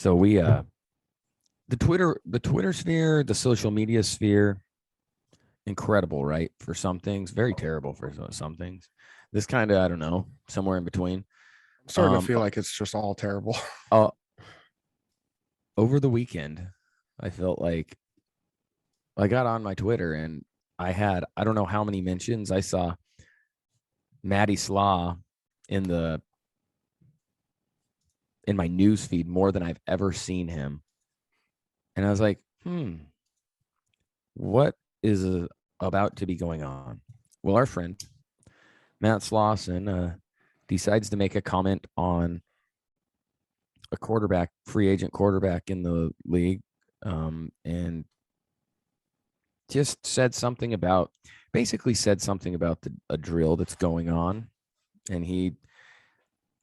So we the Twitter sphere, the social media sphere, incredible, right? For some things, very terrible for some things. This kind of, I don't know, somewhere in between. I'm starting to feel like it's just all terrible. Uh, over the weekend, I felt like I got on my Twitter and I don't know how many mentions. I saw Matty Slaw in my news feed more than I've ever seen him. And I was like, what is about to be going on? Well, our friend Matt Slauson decides to make a comment on a quarterback, free agent quarterback in the league, and just basically said something about a drill that's going on. And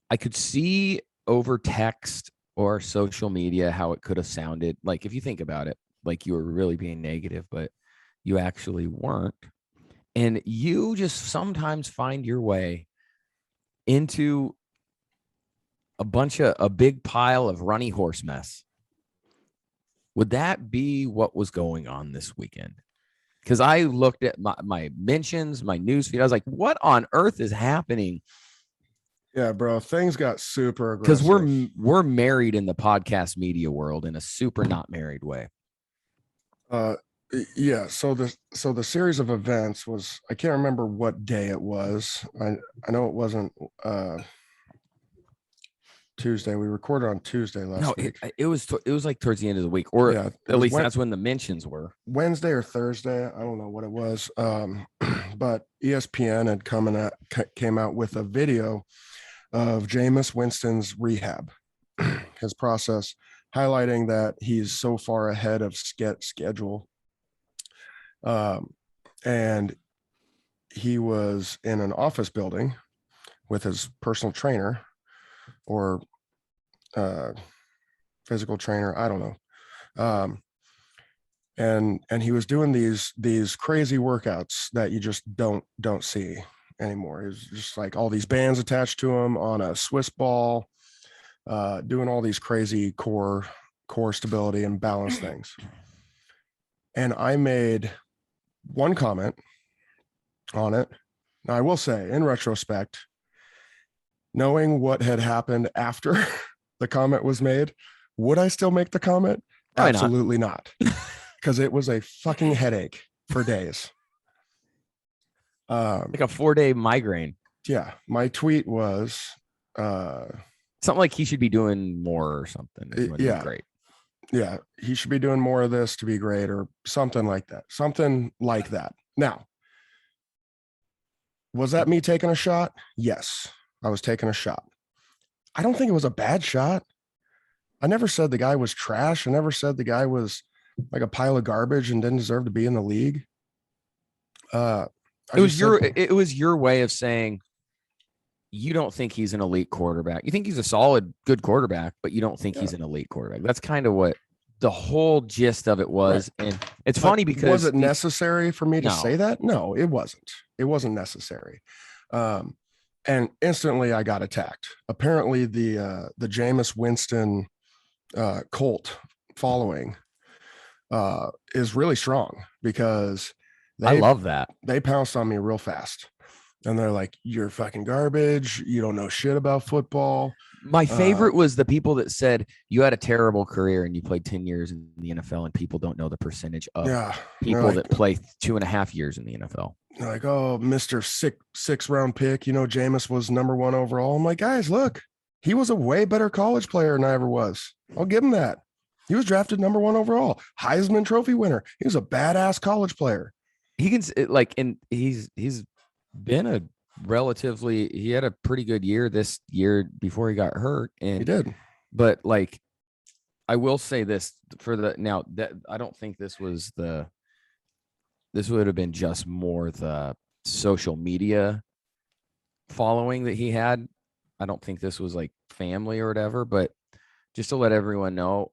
I could see over text or social media how it could have sounded like, if you think about it, like you were really being negative, but you actually weren't. And you just sometimes find your way into a big pile of runny horse mess. Would that be what was going on this weekend? Because I looked at my mentions, my news feed. I was like, what on earth is happening? Yeah, bro, things got super aggressive. Because we're married in the podcast media world in a super not married way. Yeah, so the series of events was, I can't remember what day it was. I know it wasn't Tuesday. We recorded on Tuesday last week. It was like towards the end of the week, or yeah, at least that's when the mentions were. Wednesday or Thursday. I don't know what it was. But ESPN had came out with a video of Jameis Winston's rehab, his process, highlighting that he's so far ahead of schedule. And he was in an office building with his personal trainer or physical trainer, I don't know. And he was doing these crazy workouts that you just don't see anymore. It was just like all these bands attached to him on a Swiss ball, doing all these crazy core stability and balance things. And I made one comment on it. Now, I will say, in retrospect, knowing what had happened after the comment was made, would I still make the comment? Probably Absolutely not. Because it was a fucking headache for days. Like a 4-day migraine. Yeah. My tweet was something like he should be doing more or something. Yeah. Great. Yeah. He should be doing more of this to be great, or something like that. Something like that. Now, was that me taking a shot? Yes, I was taking a shot. I don't think it was a bad shot. I never said the guy was trash. I never said the guy was like a pile of garbage and didn't deserve to be in the league. It was your way of saying you don't think he's an elite quarterback. You think he's a solid, good quarterback, but you don't think he's an elite quarterback. That's kind of what the whole gist of it was. Right. And it's funny because was it necessary for me to say that? No, it wasn't. It wasn't necessary. And instantly I got attacked. Apparently the Jameis Winston cult following is really strong, because I love that. They pounced on me real fast. And they're like, you're fucking garbage. You don't know shit about football. My favorite was the people that said you had a terrible career and you played 10 years in the NFL, and people don't know the percentage of people that play 2.5 years in the NFL. Like, oh, Mr. Six round pick, Jameis was number 1 overall. I'm like, guys, look, he was a way better college player than I ever was. I'll give him that. He was drafted number 1 overall, Heisman Trophy winner. He was a badass college player. He can he's been he had a pretty good year this year before he got hurt. And he did. But I will say this I don't think this would have been just more the social media following that he had. I don't think this was like family or whatever, but just to let everyone know,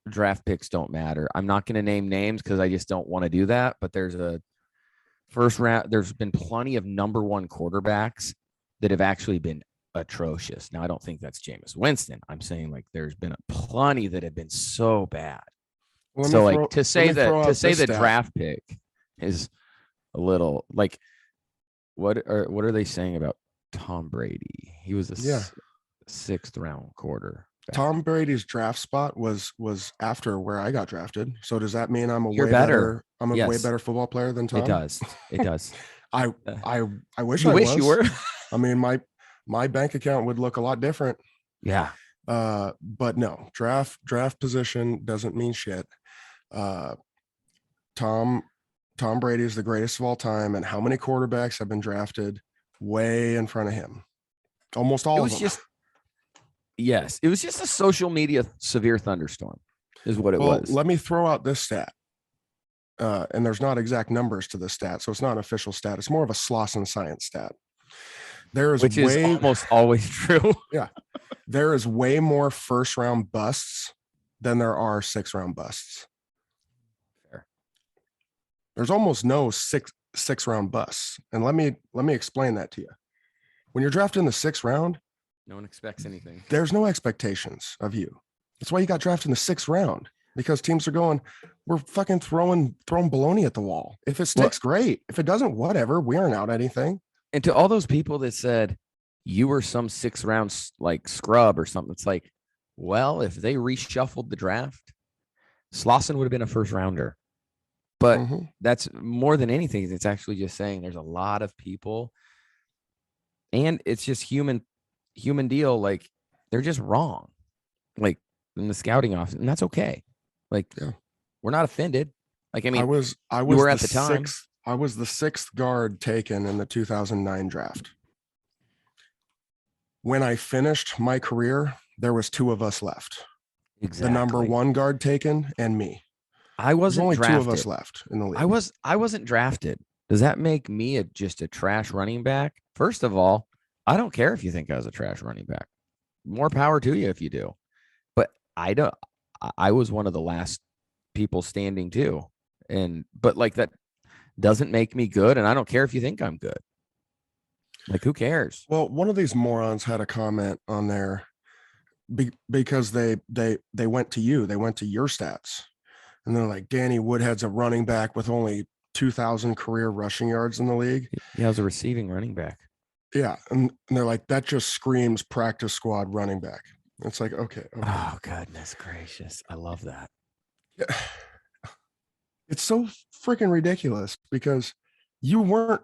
draft picks don't matter. I'm not going to name names because I just don't want to do that, but there's been plenty of number 1 quarterbacks that have actually been atrocious. Now, I don't think that's Jameis Winston. I'm saying like there's been plenty that have been so bad. Well, So like to say the the draft pick is a little like what are they saying about Tom Brady? He was a sixth round quarterback. Tom Brady's draft spot was after where I got drafted. So does that mean I'm a You're way better. I'm a Yes. way better football player than Tom? It does. It does. I wish you I wish was. you were. I mean, my bank account would look a lot different. Yeah. But no, draft position doesn't mean shit. Tom Brady is the greatest of all time, and how many quarterbacks have been drafted way in front of him? Almost all of them. Yes, it was just a social media severe thunderstorm is what it was. Let me throw out this stat. And there's not exact numbers to this stat, so it's not an official stat. It's more of a Slauson science stat. Which is almost always true. Yeah. There is way more first round busts than there are 6th round busts. Fair. There's almost no six round busts. And let me explain that to you. When you're drafted in the 6th round, no one expects anything. There's no expectations of you. That's why you got drafted in the 6th round, because teams are going, we're fucking throwing baloney at the wall. If it sticks, great. If it doesn't, whatever. We aren't out anything. And to all those people that said you were some 6th round like scrub or something, it's like, well, if they reshuffled the draft, Slauson would have been a 1st rounder. But that's more than anything. It's actually just saying there's a lot of people, and it's just human deal. Like they're just wrong, like in the scouting office, and that's okay. Like we're not offended. Like, I mean, I was at the time. I was the 6th guard taken in the 2009 draft. When I finished my career, there was 2 of us left. Exactly. The number 1 guard taken and me. I wasn't only drafted. 2 of us left in the league. I wasn't drafted. Does that make me just a trash running back? First of all, I don't care if you think I was a trash running back. More power to you if you do. But I was one of the last people standing too. But like that doesn't make me good, and I don't care if you think I'm good. Like, who cares? Well, one of these morons had a comment on there because they went to you. They went to your stats. And they're like, Danny Woodhead's a running back with only 2,000 career rushing yards in the league. Yeah, I was a receiving running back. Yeah. And they're like, that just screams practice squad running back. It's like, okay. Oh, goodness gracious. I love that. Yeah. It's so freaking ridiculous because you weren't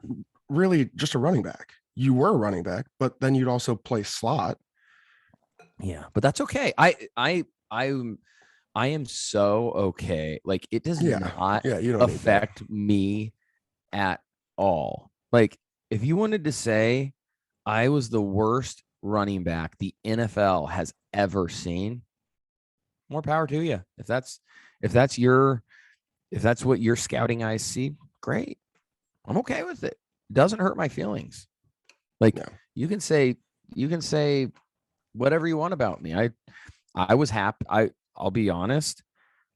really just a running back. You were a running back, but then you'd also play slot. Yeah, but that's okay. I am so okay. Like, it does not you don't affect me at all. Like, if you wanted to say I was the worst running back the NFL has ever seen, more power to you. If that's what your scouting eyes see, great. I'm okay with it. It doesn't hurt my feelings. Like, you can say whatever you want about me. I was happy. I'll be honest.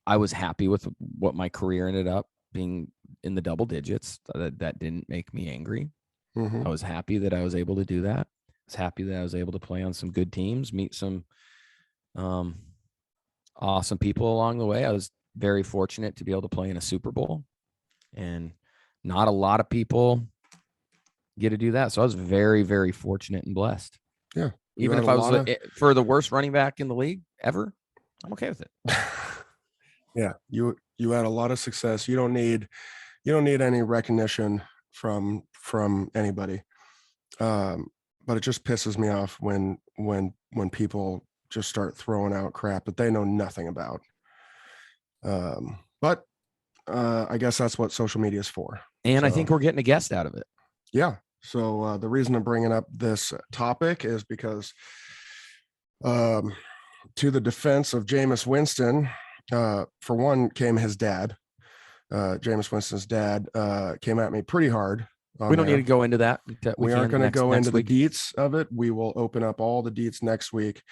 I was happy with what my career ended up being in the double digits. That didn't make me angry. I was happy that I was able to do that. I was happy that I was able to play on some good teams, meet some awesome people along the way. I was very fortunate to be able to play in a Super Bowl, and not a lot of people get to do that. So I was very, very fortunate and blessed. Yeah. Even if I was for the worst running back in the league ever, I'm okay with it. Yeah. You had a lot of success. You don't need any recognition from anybody. But it just pisses me off when people just start throwing out crap that they know nothing about. But I guess that's what social media is for. And I think we're getting a guest out of it. Yeah. So the reason I'm bringing up this topic is because to the defense of Jameis Winston, for one, came his dad. Jameis Winston's dad came at me pretty hard. We don't need to go into that. We aren't going to go into the deets of it. We will open up all the deets next week.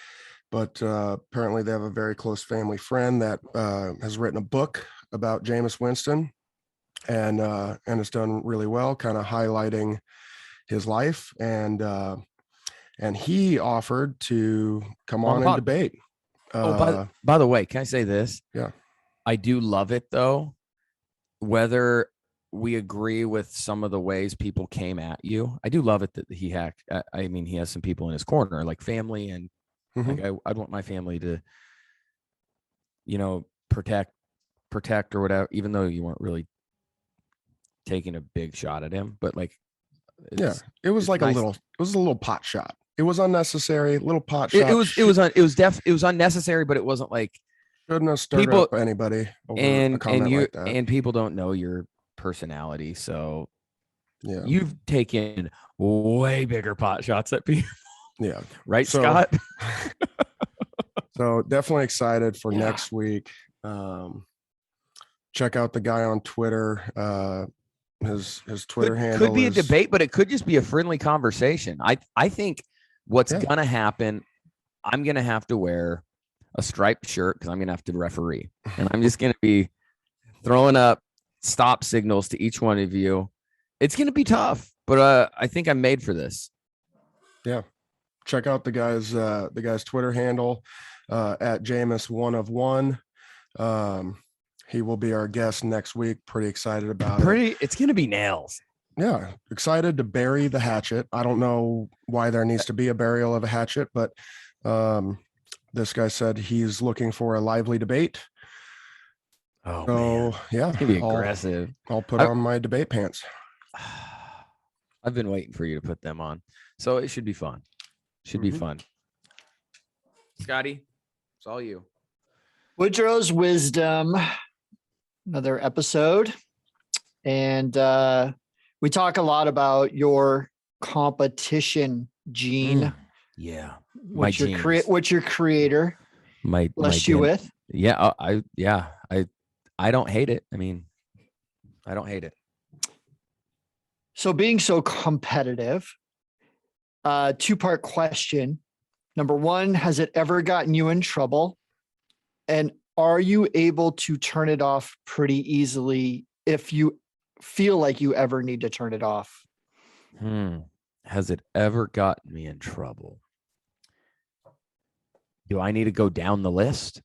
But apparently they have a very close family friend that has written a book about Jameis Winston, and it's done really well, kind of highlighting his life. And and he offered to come on and debate. By the way, can I say this? Yeah. I do love it though, whether we agree with some of the ways people came at you. I do love it that he hacked. I mean, he has some people in his corner, like family, and like I'd want my family to, protect or whatever, even though you weren't really taking a big shot at him, but like, it was like nice. It was a little pot shot. It was unnecessary, little pot shot. It was unnecessary, but it wasn't like shouldn't have stirred up anybody over a comment like that. And people don't know your personality, so yeah, you've taken way bigger pot shots at people. Yeah, right, Scott. So definitely excited for next week. Check out the guy on Twitter. His Twitter handle could be a debate, but it could just be a friendly conversation. I think what's gonna happen, I'm gonna have to wear a striped shirt because I'm gonna have to referee, and I'm just gonna be throwing up stop signals to each one of you. It's gonna be tough, but I think I'm made for this. Yeah, check out the guy's Twitter handle at Jameis1of1. He will be our guest next week. Pretty excited about it. It's gonna be nails. Yeah, excited to bury the hatchet. I don't know why there needs to be a burial of a hatchet, but this guy said he's looking for a lively debate. Oh, so man. Yeah, it's gonna be aggressive. I'll put on my debate pants. I've been waiting for you to put them on, so it should be fun. Be fun. Scotty, it's all you. Woodraux Wisdom, another episode, and we talk a lot about your competition gene. Yeah, what your creator blessed you with. Yeah, I don't hate it. I mean, I don't hate it. So being so competitive, two-part question. Number one, has it ever gotten you in trouble? And are you able to turn it off pretty easily if you feel like you ever need to turn it off? Has it ever gotten me in trouble? Do I need to go down the list?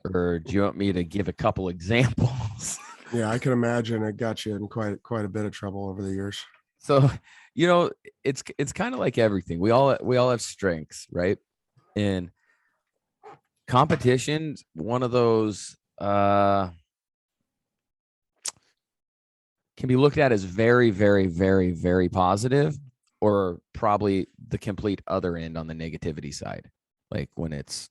Or do you want me to give a couple examples? Yeah, I can imagine it got you in quite a bit of trouble over the years. So, it's kind of like everything. We all have strengths, right? And competition, one of those can be looked at as very, very, very, very positive, or probably the complete other end on the negativity side. Like when it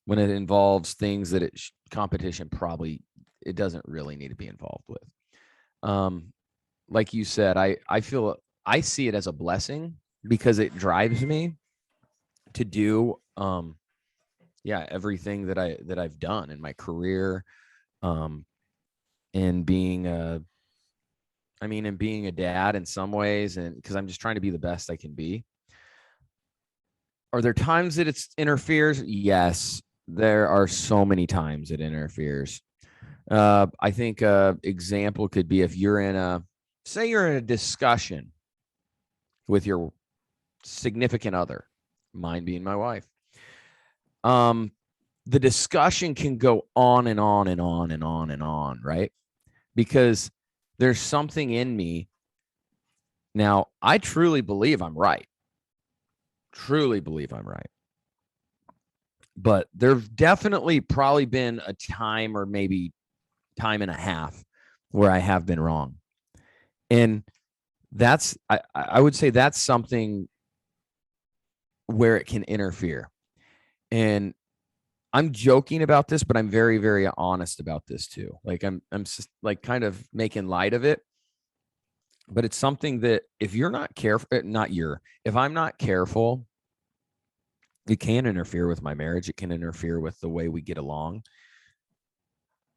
involves things that competition probably it doesn't really need to be involved with. Like you said, I feel I see it as a blessing because it drives me to do everything that I've done in my career, and being a dad in some ways, and because I'm just trying to be the best I can be. Are there times that it interferes? Yes, there are so many times it interferes. I think an example could be if you're in a discussion with your significant other, mine being my wife. The discussion can go on and on and on and on and on, right? Because there's something in me. Now, I truly believe I'm right. But there's definitely probably been a time, or maybe time and a half, where I have been wrong. And I would say that's something where it can interfere. And I'm joking about this, but I'm very, very honest about this too. Like I'm just like kind of making light of it. But it's something that if you're not careful, if I'm not careful, it can interfere with my marriage. It can interfere with the way we get along.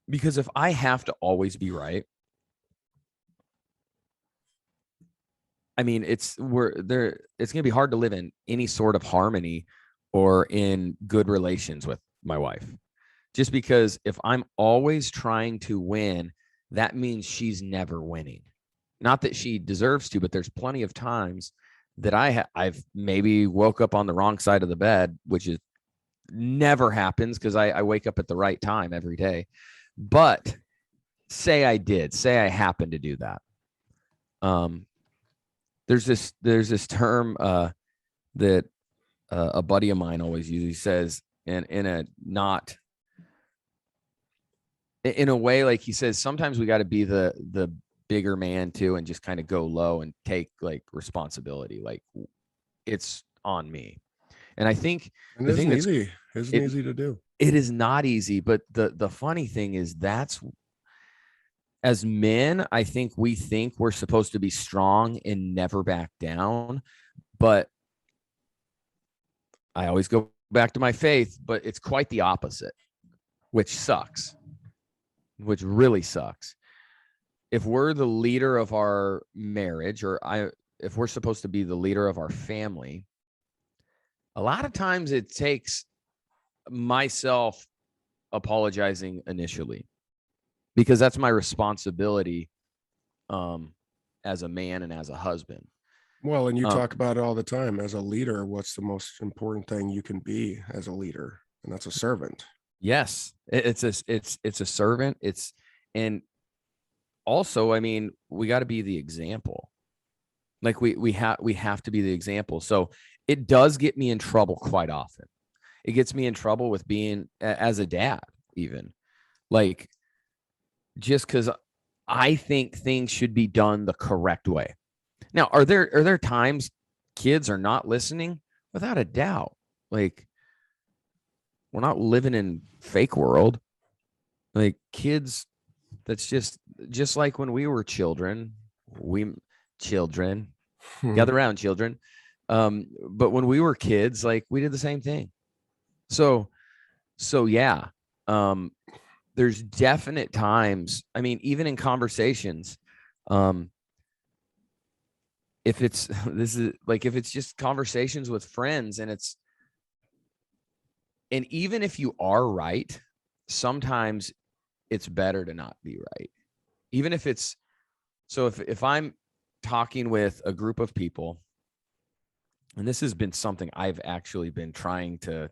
Because if I have to always be right, I mean, it's going to be hard to live in any sort of harmony or in good relations with my wife. Just because if I'm always trying to win, that means she's never winning. Not that she deserves to, but there's plenty of times that I've maybe woke up on the wrong side of the bed, which is never happens because I wake up at the right time every day. But say I happened to do that. There's this term that a buddy of mine always uses. He says, in a way, like he says, sometimes we got to be the bigger man too, and just kind of go low and take like responsibility. Like, it's on me. And I think And the it thing isn't that's easy. It isn't easy to do. it is not easy, but the funny thing is that's, as men, I think we're supposed to be strong and never back down. But I always go back to my faith, but it's quite the opposite, which sucks, which really sucks. If we're the leader of our marriage, if we're supposed to be the leader of our family, a lot of times it takes myself apologizing initially, because that's my responsibility as a man and as a husband. Well, and you talk about it all the time. As a leader, what's the most important thing you can be as a leader? And that's a servant. Yes, it's a servant. And also, I mean, we got to be the example. Like we have to be the example. So it does get me in trouble quite often. It gets me in trouble with being as a dad, even, like, just because I think things should be done the correct way. Now, are there times kids are not listening? Without a doubt. Like, we're not living in fake world. Like, kids, that's just like when we were children. Gather around, children. But when we were kids, like, we did the same thing. So yeah. There's definite times. I mean, even in conversations, if it's just conversations with friends, and even if you are right, sometimes it's better to not be right. Even if it's, so if I'm talking with a group of people, and this has been something I've actually been trying to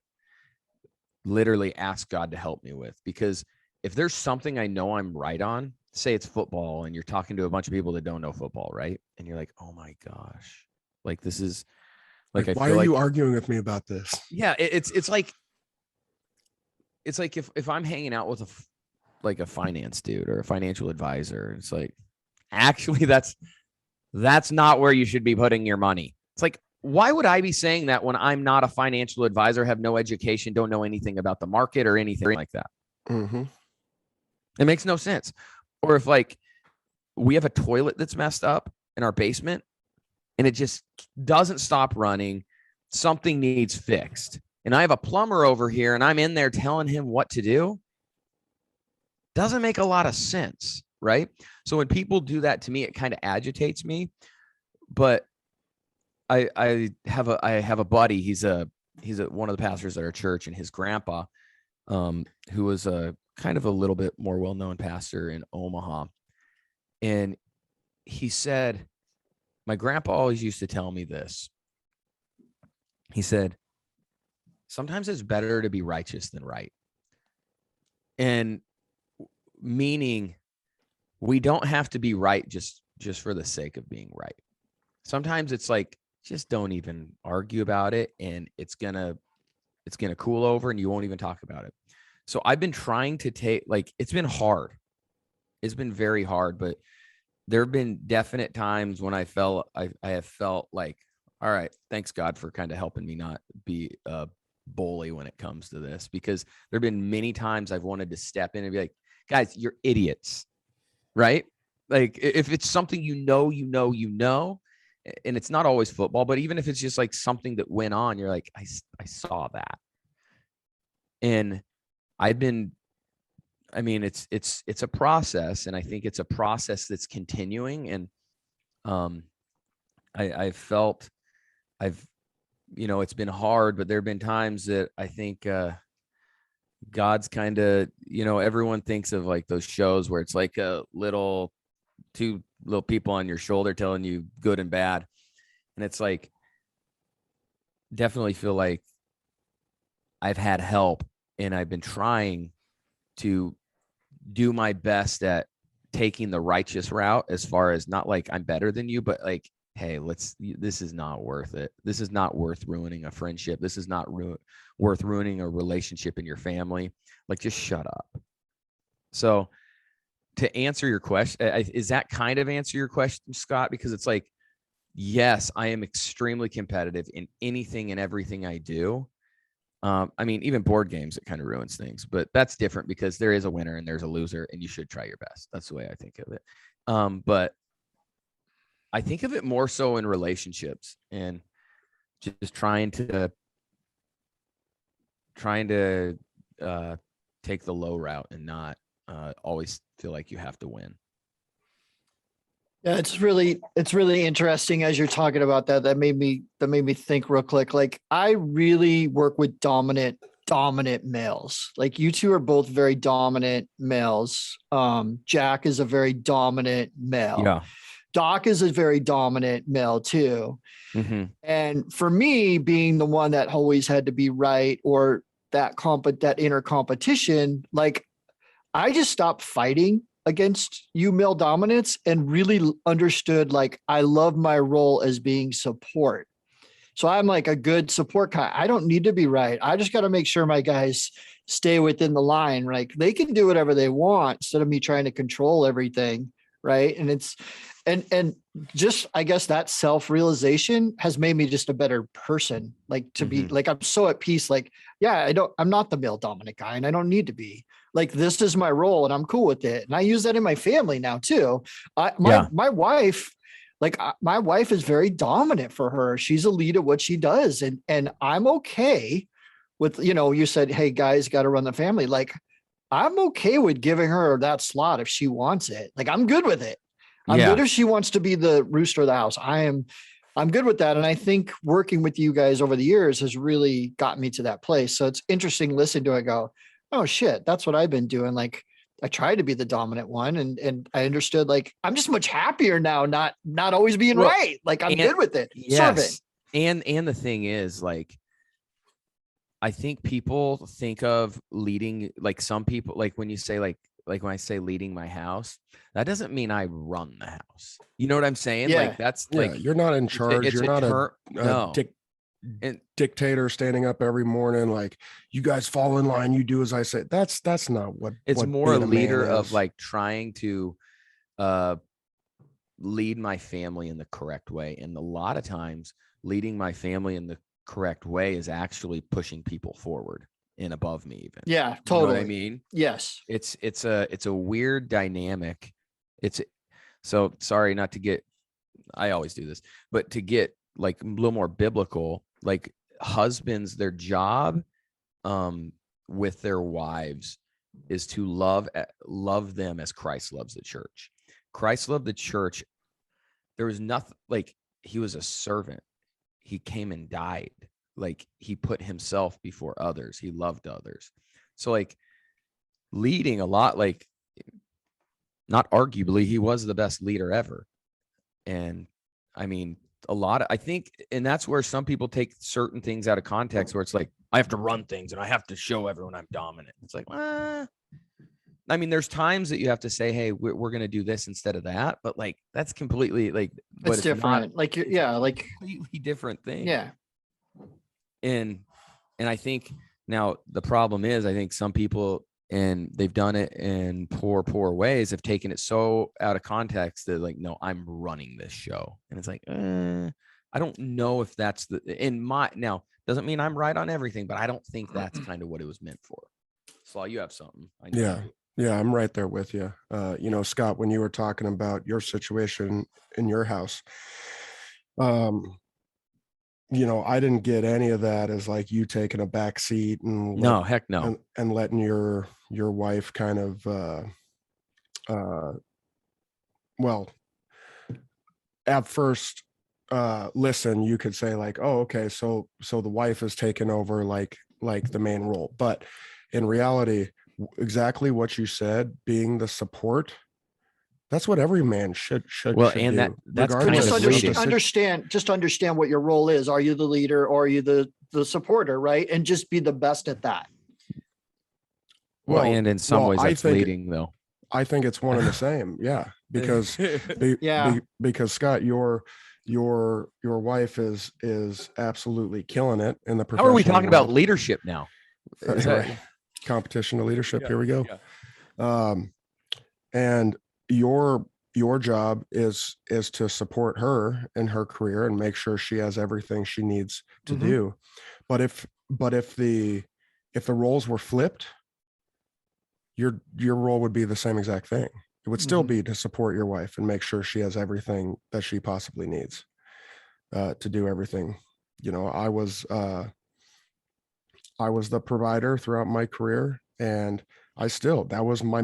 literally ask God to help me with, because if there's something I know I'm right on, say it's football, and you're talking to a bunch of people that don't know football, right? And you're like, oh my gosh, like, this is like, why are you arguing with me about this? Yeah, it's like if I'm hanging out with a finance dude or a financial advisor, it's like, actually, that's not where you should be putting your money. It's like, why would I be saying that when I'm not a financial advisor, have no education, don't know anything about the market or anything like that? Mm-hmm. It makes no sense. Or if, like, we have a toilet that's messed up in our basement and it just doesn't stop running, something needs fixed, and I have a plumber over here and I'm in there telling him what to do, doesn't make a lot of sense, right? So when people do that to me, it kind of agitates me. But I have a buddy. He's one of the pastors at our church, and his grandpa, who was a kind of a little bit more well-known pastor in Omaha. And he said, my grandpa always used to tell me this. He said, sometimes it's better to be righteous than right. And meaning, we don't have to be right just for the sake of being right. Sometimes it's like, just don't even argue about it, and it's gonna cool over, and you won't even talk about it. So I've been trying to take, like, it's been hard. It's been very hard, but there have been definite times when I have felt like, all right, thanks God for kind of helping me not be a bully when it comes to this, because there have been many times I've wanted to step in and be like, guys, you're idiots, right? Like, if it's something you know, and it's not always football, but even if it's just like something that went on, you're like, I saw that. And it's a process, and I think it's a process that's continuing. And it's been hard, but there have been times that I think God's kind of, everyone thinks of like those shows where it's like two little people on your shoulder telling you good and bad. And it's like, definitely feel like I've had help, and I've been trying to do my best at taking the righteous route, as far as not like I'm better than you, but like, hey, this is not worth it. This is not worth ruining a friendship. This is not worth ruining a relationship in your family. Like, just shut up. So to answer your question, is that kind of answer your question, Scott? Because it's like, yes, I am extremely competitive in anything and everything I do. I mean, even board games, it kind of ruins things, but that's different because there is a winner and there's a loser, and you should try your best. That's the way I think of it. But I think of it more so in relationships, and just trying to take the low route and not always feel like you have to win. Yeah, it's really interesting as you're talking about that. That made me think real quick. Like, I really work with dominant males. Like, you two are both very dominant males. Jack is a very dominant male. Yeah. Doc is a very dominant male too. Mm-hmm. And for me, being the one that always had to be right, or that inner competition, like, I just stopped fighting against you male dominance and really understood, like, I love my role as being support. So I'm like a good support guy. I don't need to be right. I just got to make sure my guys stay within the line. Like, they can do whatever they want instead of me trying to control everything. Right. And it's, and just, I guess that self-realization has made me just a better person. Like, to be like, I'm so at peace. Like, yeah, I'm not the male dominant guy, and I don't need to be. Like, this is my role and I'm cool with it. And I use that in my family now too. My wife, like, my wife is very dominant for her. She's a lead at what she does. And I'm okay with, you said, hey guys, got to run the family. Like, I'm okay with giving her that slot if she wants it. Like, I'm good with it. I'm good if she wants to be the rooster of the house. I'm good with that. And I think working with you guys over the years has really gotten me to that place. So it's interesting listening to it go, oh shit, that's what I've been doing. Like, I tried to be the dominant one, and I understood, like, I'm just much happier now, not always being right. Like, I'm good with it. Yes. And the thing is, like, I think people think of leading, like, some people, like, when you say like when I say leading my house, that doesn't mean I run the house. You know what I'm saying? Yeah. Like, that's like, you're not in charge. You're not a dictator standing up every morning. Like, you guys fall in line. You do as I say. That's not what it's what more a being leader man of, is. like, trying to lead my family in the correct way. And a lot of times leading my family in the correct way is actually pushing people forward and above me even. Yeah, totally. You know what I mean? Yes. It's a weird dynamic. So sorry not to get, I always do this, but to get like a little more biblical, like, husbands, their job with their wives is to love them as Christ loves the church. Christ loved the church. There was nothing, like, he was a servant. He came and died. Like, he put himself before others. He loved others. So, like, leading a lot, like, not arguably, he was the best leader ever. And I mean, I think, and that's where some people take certain things out of context, where it's like, I have to run things and I have to show everyone I'm dominant. It's like, I mean, there's times that you have to say, hey, we're going to do this instead of that. But, like, that's completely, like, it's different. Like, like, completely different thing. Yeah. And I think now the problem is, I think some people, and they've done it in poor ways, have taken it so out of context that, like, no, I'm running this show. And it's like, I don't know if that's now doesn't mean I'm right on everything, but I don't think that's kind of what it was meant for. Slaw, you have something. I know. Yeah, I'm right there with you. Scott, when you were talking about your situation in your house, I didn't get any of that as like you taking a back seat and no, heck no. And letting your wife kind of well, at first listen, you could say like, oh, okay, so the wife is taking over like the main role. But in reality, exactly what you said, being the support That's what every man should Well, should and do, that's But kind regardless of just of leading. the understand what your role is. Are you the leader or are you the supporter, right? And just be the best at that. Well, and in some ways I that's think leading though. I think it's one and the same. Yeah, because Yeah. because Scott, your wife is absolutely killing it in the How are we professional talking about world. leadership now? Is that- Right. Competition to leadership. Yeah, Here we go. yeah. And your job is to support her in her career and make sure she has everything she needs to Mhm. do. But if the roles were flipped, your role would be the same exact thing. It would still Mhm. be to support your wife and make sure she has everything that she possibly needs to do everything. You know, I was the provider throughout my career, and that was my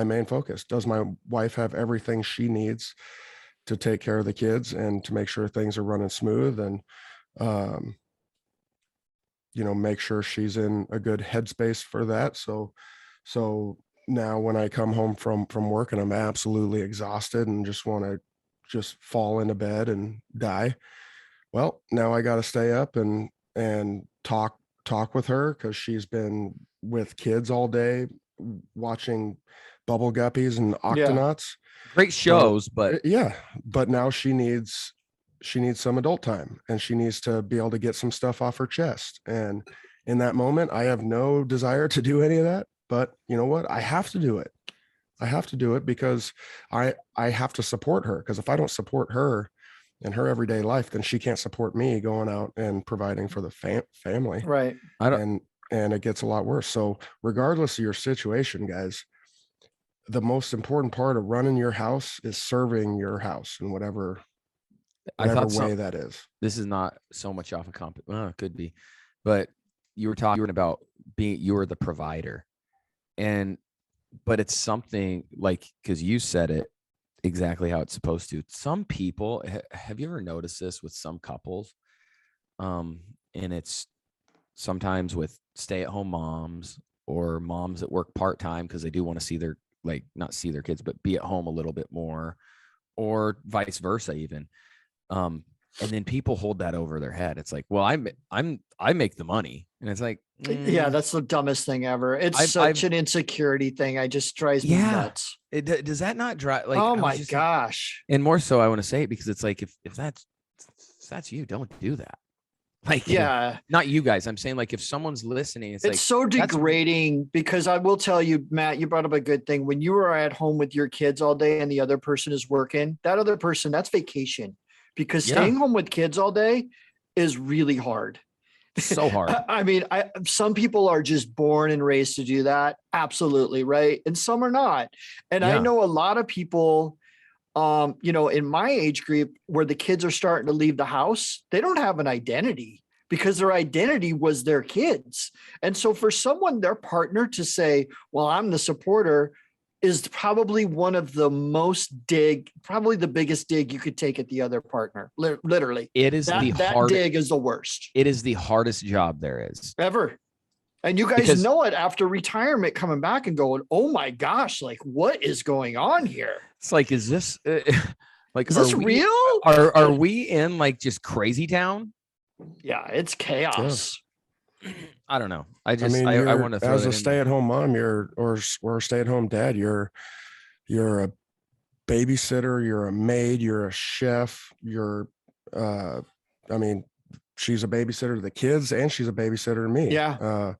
main focus. Does my wife have everything she needs to take care of the kids and to make sure things are running smooth, and make sure she's in a good headspace for that. So now when I come home from work and I'm absolutely exhausted and just want to just fall into bed and die, well, now I got to stay up and talk with her, because she's been with kids all day watching bubble guppies and octonauts. Great shows, but Yeah, but now she needs some adult time, and she needs to be able to get some stuff off her chest. And in that moment, I have no desire to do any of that, but you know what? I have to do it. I have to do it because I have to support her, because if I don't support her in her everyday life, then she can't support me going out and providing for the family. Right. And it gets a lot worse. So regardless of your situation, guys, the most important part of running your house is serving your house in whatever way that is. This is not so much off a it could be, but you were talking about you were the provider, but it's something like, because you said it exactly how it's supposed to. Some people, have you ever noticed this with some couples? And it's sometimes with stay-at-home moms or moms that work part-time because they do want to see their, not see their kids, but be at home a little bit more, or vice versa even. And then people hold that over their head. It's like, well, I make the money. And it's like, Yeah, that's the dumbest thing ever. It's such an insecurity thing. I just drives me nuts. Does that not drive? Oh my gosh. And more so, I want to say it because it's like, if that's you, don't do that. Like, yeah, not you guys. I'm saying, like, if someone's listening, it's like, so degrading, because I will tell you, Matt, you brought up a good thing. When you are at home with your kids all day and the other person is working, that other person, that's vacation, because staying home with kids all day is really hard. So hard. I mean, some people are just born and raised to do that. Absolutely. Right. And some are not. And I know a lot of people, in my age group, where the kids are starting to leave the house, they don't have an identity, because their identity was their kids. And so for someone, their partner, to say, well, I'm the supporter, is probably one of the probably the biggest dig you could take at the other partner. Literally. It is that dig is the worst. It is the hardest job there is ever. And you guys know it after retirement, coming back and going, oh my gosh, like, what is going on here? It's like, is this like, is this real? Are we in like just crazy town? Yeah, it's chaos. Yeah. I don't know. I want to throw as a stay-at-home mom, or a stay-at-home dad, you're a babysitter, you're a maid, you're a chef, she's a babysitter to the kids, and she's a babysitter to me. Yeah.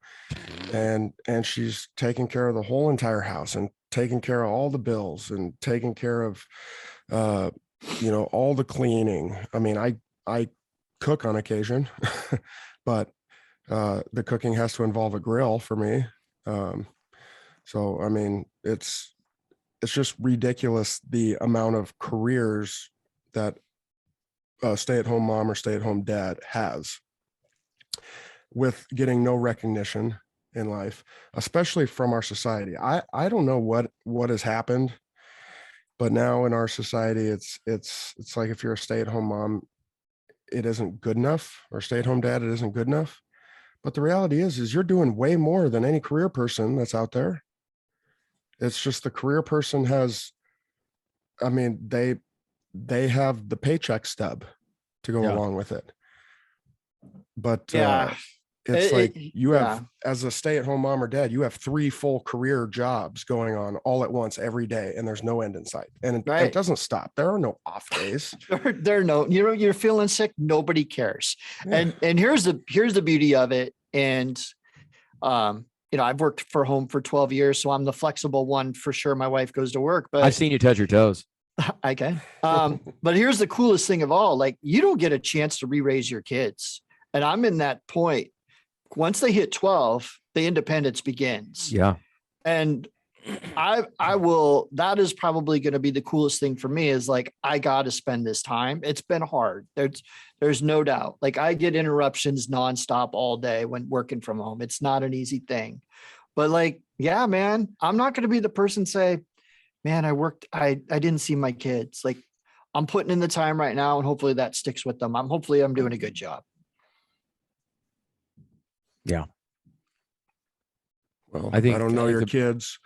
And she's taking care of the whole entire house, and taking care of all the bills, and taking care of all the cleaning. I mean, I cook on occasion, but the cooking has to involve a grill for me. So I mean, it's just ridiculous, the amount of careers that a stay-at-home mom or stay-at-home dad has, with getting no recognition in life, especially from our society. I don't know what has happened, but now in our society, it's like, if you're a stay-at-home mom, it isn't good enough, or stay-at-home dad, it isn't good enough. But the reality is you're doing way more than any career person that's out there. It's just the career person has I mean, they have the paycheck stub to go Yeah. along with it. But Yeah. it's like you have, yeah. as a stay-at-home mom or dad, you have 3 full career jobs going on all at once every day, and there's no end in sight. And it Right. doesn't stop. There are no off days. There no, you're feeling sick. Nobody cares. Yeah. And here's the beauty of it. And, I've worked for home for 12 years, so I'm the flexible one for sure. My wife goes to work, but I've seen you touch your toes. I can. But here's the coolest thing of all, like, you don't get a chance to re-raise your kids. And I'm in that point. Once they hit 12, the independence begins. Yeah. And I will, that is probably going to be the coolest thing for me, is like, I got to spend this time. It's been hard. There's no doubt. Like, I get interruptions nonstop all day when working from home. It's not an easy thing, but like, yeah, man, I'm not going to be the person say, man, I didn't see my kids. Like, I'm putting in the time right now, and hopefully that sticks with them. Hopefully I'm doing a good job. Yeah. Well, I think- I don't know I think your the- kids,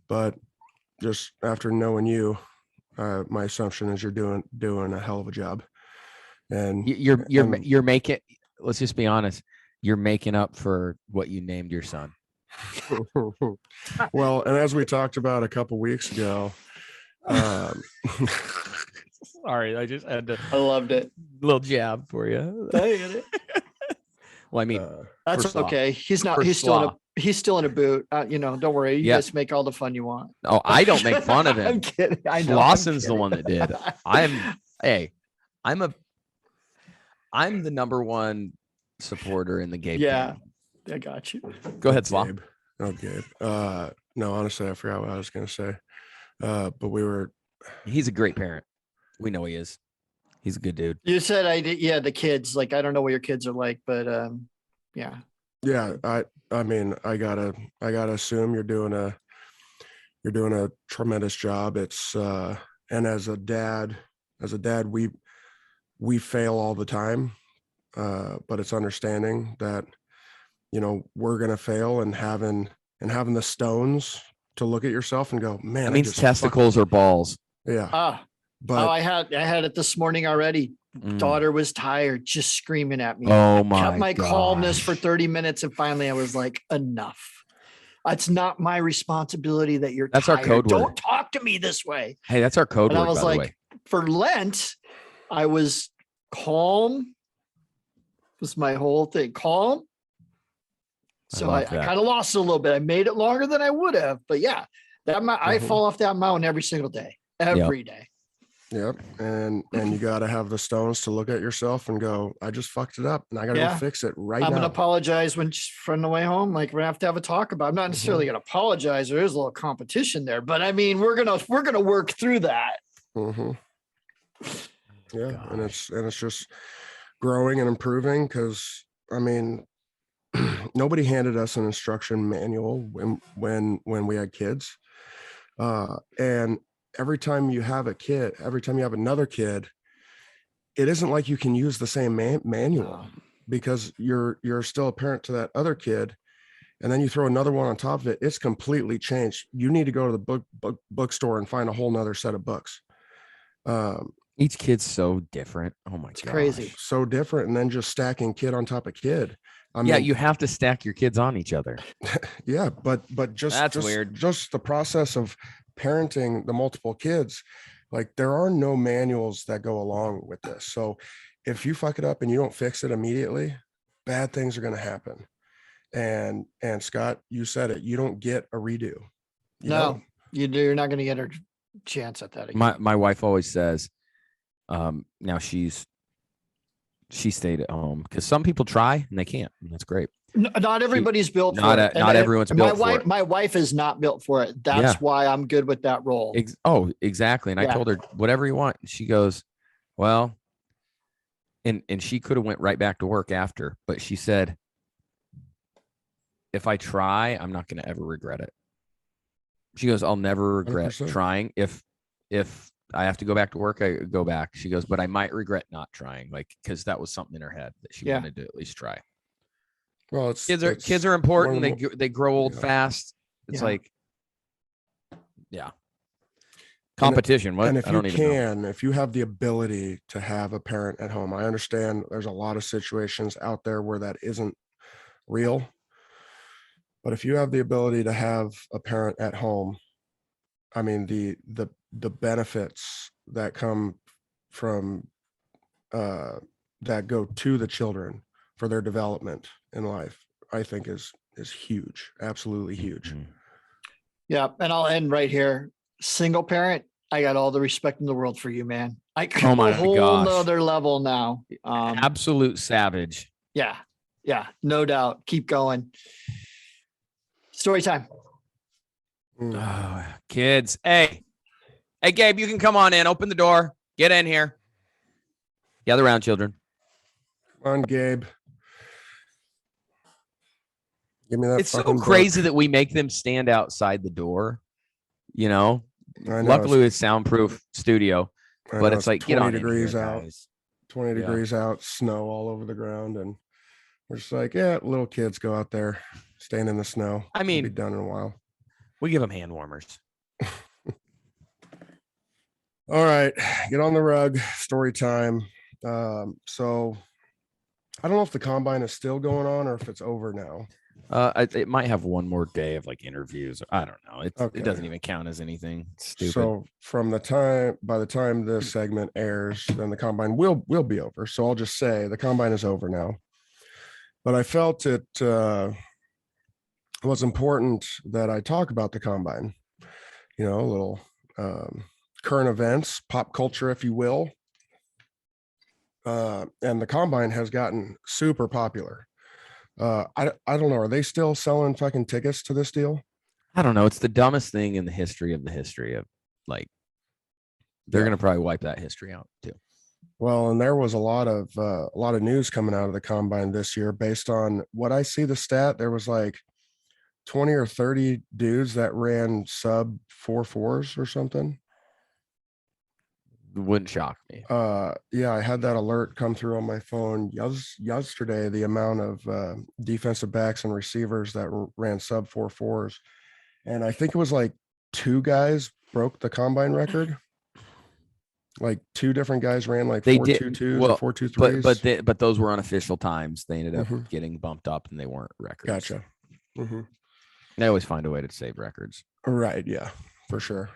but just after knowing you, my assumption is you're doing a hell of a job. And You're making, let's just be honest, you're making up for what you named your son. well, and as we talked about a couple weeks ago, Sorry, I just had a I loved it. little jab for you. Well, I mean, That's for Slaw. okay. He's For Slaw. he's still in a boot. Don't worry. You Yeah. guys make all the fun you want. Oh, I don't make fun of I'm him. kidding. I know. I'm Slauson's the kidding. one that did. I'm the number one supporter in the gay. Yeah. community. I got you. Go ahead, Slaw. Gabe. Oh, Gabe. No, honestly, I forgot what I was going to say. But we were. He's a great parent. We know he is. He's a good dude. You said I did. Yeah. The kids, like, I don't know what your kids are like, but yeah. Yeah, I mean, I gotta assume you're doing a tremendous job. It's and as a dad, we fail all the time, but it's understanding that, we're gonna fail, and having the stones to look at yourself and go, man, That means testicles or balls. Yeah, but I had it this morning already. Mm. Daughter was tired, just screaming at me. Oh my! Kept my calmness for gosh. 30 minutes, and finally I was like, enough. It's not my responsibility that you're That's our tired. code word. Don't talk to me this way. Hey, that's our code And word. I was by the like, way. for Lent, I was calm. Was my whole thing calm? So I love that. kind of lost it a little bit. I made it longer than I would have, but yeah, I fall off that mountain every single day, every day. Yep. And you got to have the stones to look at yourself and go, I just fucked it up, and I got to Yeah. go fix it right I'm now. gonna apologize when from the way home. Like, we're gonna have a talk about. I'm not necessarily gonna apologize. There is a little competition there, but I mean, we're gonna work through that. Mm-hmm. Yeah, Gosh. and it's just growing and improving, because I mean, nobody handed us an instruction manual when we had kids, and every time you have another kid, it isn't like you can use the same manual, because you're still a parent to that other kid, and then you throw another one on top of it. It's completely changed. You need to go to the bookstore and find a whole nother set of books. Each kid's so different. Oh my It's god! crazy. So different, and then just stacking kid on top of kid. I mean, Yeah, you have to stack your kids on each other. yeah, but just That's just, weird. Just the process of parenting the multiple kids, like, there are no manuals that go along with this. So if you fuck it up and you don't fix it immediately, bad things are going to happen. And Scott, you said it. You don't get a redo. You No, don't. you're not gonna get a chance at that again. My wife always says, now she stayed at home, because some people try and they can't, and that's great. Not everybody's built for Not it. not everyone's built for it. My wife is not built for it. That's Yeah. why I'm good with that role. Exactly. And I Yeah. told her, whatever you want. And she goes, well, and she could have went right back to work after, but she said, if I try, I'm not going to ever regret it. She goes, I'll never regret 100%. trying. If I have to go back to work, I go back. She goes, but I might regret not trying, like, because that was something in her head that she Yeah. wanted to at least try. Well, Kids it's are important. one of They grow old Yeah. fast. It's Yeah. like, yeah. Competition. What? And if I you don't even know. can, if you have the ability to have a parent at home, I understand there's a lot of situations out there where that isn't real. But if you have the ability to have a parent at home, I mean, the benefits that come from that go to the children for their development in life, I think is huge, absolutely huge. Mhm. Yeah. And I'll end right here. Single parent, I got all the respect in the world for you, man. I Oh go my a whole gosh. nother level now. Absolute savage. Yeah. Yeah. No doubt. Keep going. Story time. Oh, kids. Hey, Gabe, you can come on in. Open the door. Get in here. Gather around, children. Come on, Gabe. Give me that. It's so fucking crazy book. that we make them stand outside the door. You know, I know, luckily it's soundproof studio, I but know, it's like, get 20 on degrees in here, out. guys. 20 Yeah. degrees out, snow all over the ground, and we're just like, yeah, little kids go out there, stand in the snow. I It'll mean, be done in a while. we give them hand warmers. All right, get on the rug. Story time. So I don't know if the combine is still going on or if it's over now. It might have one more day of like interviews. I don't know. Okay. It doesn't even count as anything. It's stupid. So by the time this segment airs, then the combine will be over. So I'll just say the combine is over now. But I felt it was important that I talk about the combine. You know, a little current events, pop culture, if you will. And the combine has gotten super popular. I don't know. Are they still selling fucking tickets to this deal? I don't know. It's the dumbest thing in the history of like, they're Yeah. going to probably wipe that history out too. Well, and there was a lot of news coming out of the combine this year based on what I see the stat. There was like 20 or 30 dudes that ran sub 4.4s or something. Wouldn't shock me. Yeah, I had that alert come through on my phone yesterday, the amount of defensive backs and receivers that ran sub 4.4s. And I think it was like 2 guys broke the combine record. Like 2 different guys ran like 4.22s or 4.23s. But those were unofficial times. They ended up Mhm. getting bumped up and they weren't records. Gotcha. Mm-hmm. They always find a way to save records. Right. Yeah, for sure.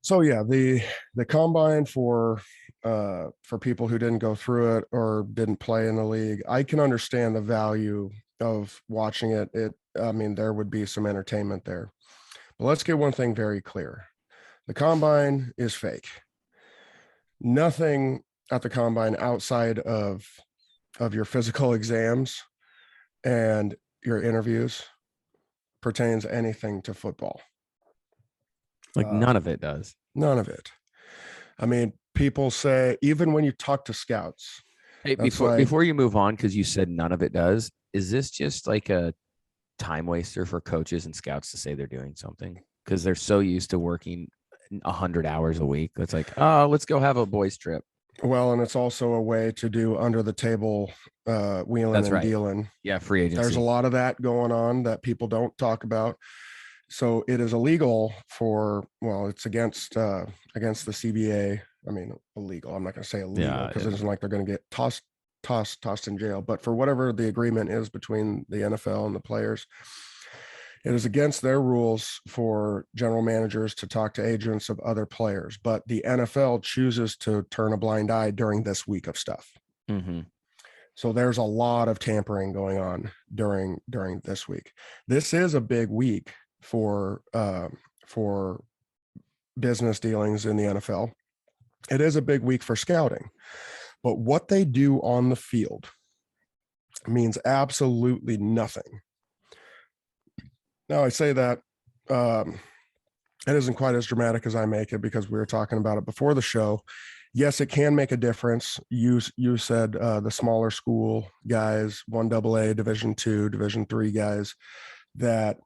So yeah, the combine for people who didn't go through it or didn't play in the league, I can understand the value of watching it. I mean, there would be some entertainment there. But let's get one thing very clear. The combine is fake. Nothing at the combine outside of your physical exams and your interviews pertains anything to football. Like none of it does. None of it. I mean, people say, even when you talk to scouts. Hey, before you move on, because you said none of it does, is this just like a time waster for coaches and scouts to say they're doing something? Because they're so used to working 100 hours a week. It's like, oh, let's go have a boys trip. Well, and it's also a way to do under the table wheeling That's and right. dealing. Yeah, free agency. There's a lot of that going on that people don't talk about. So it is illegal it's against the CBA. I mean, illegal. I'm not going to say illegal because it isn't like they're going to get tossed in jail. But for whatever the agreement is between the NFL and the players, it is against their rules for general managers to talk to agents of other players. But the NFL chooses to turn a blind eye during this week of stuff. Mm-hmm. So there's a lot of tampering going on during this week. This is a big week for business dealings in the NFL. It is a big week for scouting, but what they do on the field means absolutely nothing. Now I say that it isn't quite as dramatic as I make it because we were talking about it before the show. Yes, it can make a difference. You said the smaller school guys, 1AA, Division II, Division III guys, that